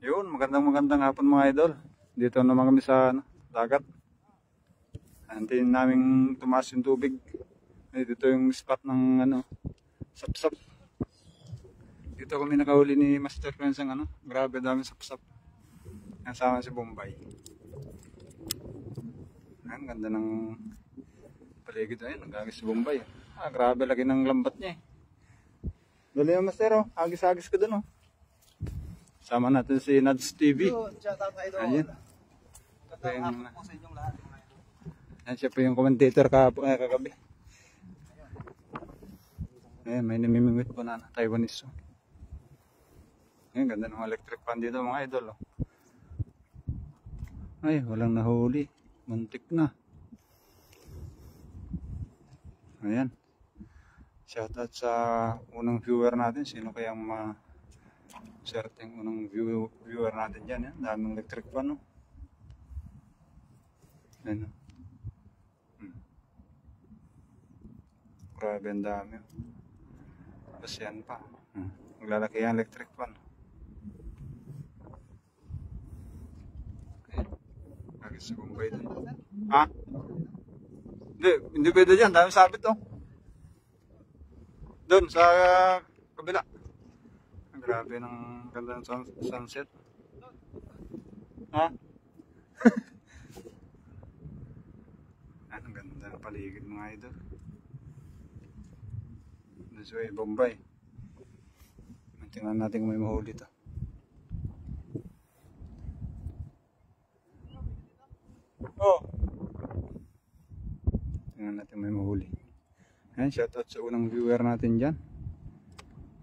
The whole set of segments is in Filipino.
Yun, magandang hapon mga idol. Dito naman kami sa dagat. Antayin namin tumaas yung tubig. Dito yung spot ng sapsap. Dito kami nakahuli ni Master Friends ng grabe daming sapsap. Kasama si Bombay. Ang ganda ng paligid ayun, nagagis si Bombay. Grabe lagi ng lambat niya eh. Dali yung Master oh, agis-agis ko dun oh. Sama natin si Nads TV. Ayun. Yan siya po yung commentator kagabi. Ayan, may namimingwit po na Taiwanese. Ayan, ganda ng electric fan dito mga idol. Oh. Ay, walang nahuli. Muntik na. Ayan. Shoutout sa unang viewer natin. Sino kayang certain unang viewer natin dyan. Yan. Daming electric fan. No? Ayan. Grabe ang dami. Tapos yan pa. Maglalaki yung electric fan. Okay. Agad sa Bombay dun. Ha? Hindi pwede dyan. Dami sabit oh. Doon sa kabila. Grabe ng ganda ng sunset. Ha? Ang ganda ng paligid mga idol. This way, Bombay. Tingnan natin kung may mahuli ito. Oh! Tingnan natin may mahuli. Ayan, shoutout sa unang viewer natin dyan.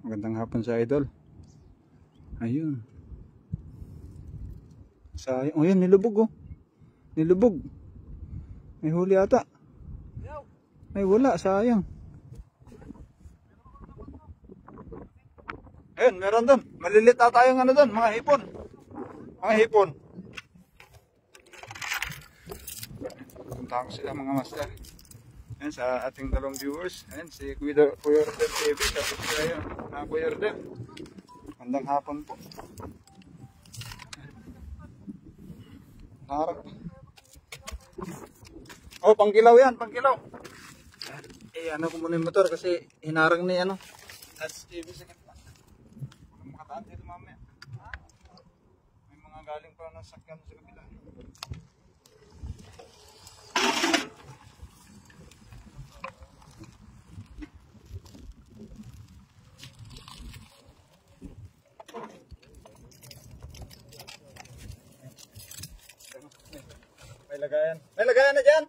Magandang hapon sa idol. Ayun. Sayang. Oh yan, nilubog oh. Nilubog. May huli ata. Ay wala, sayang. Ayun, meron doon. Malilit ata yung doon, mga hipon. Mga hipon. Punta ko sila mga master. Ayan, sa ating dalawang viewers. Ayan, si Kuya Rodel TV. Tapos sila yun. Kuya Rodel. Magandang hapon po. Harap. Oh, pangkilaw yan, pangkilaw. Eh, ko muna yung motor kasi hinarang ni Nads TV sa gitna. Walang makataan dito mamaya. May mga galing pa ng sakyan sa kabila. May lagayan. May lagayan na dyan!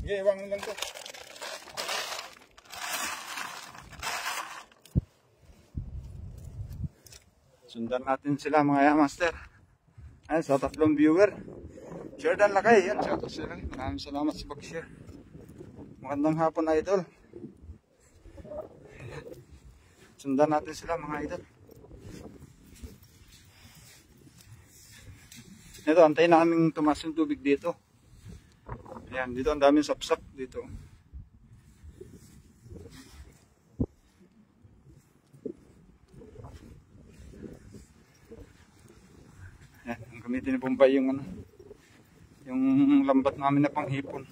Sige, iwang lang to. Sundan natin sila mga master. Ayan, sa tatlong viewer. Share dan lakay. Yan, shoutout sila. Maraming salamat sa pag-share. Magandang hapon idol. Sundan natin sila mga idol. Ito, antayin na kaming tumaas yung tubig dito. Ayan, dito ang daming sapsap dito. Ayan, ang gamitin ni Bombay yung yung lambat namin na panghipon.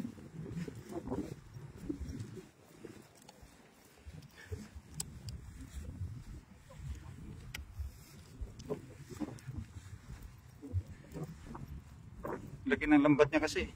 Laki ng lambat niya kasi.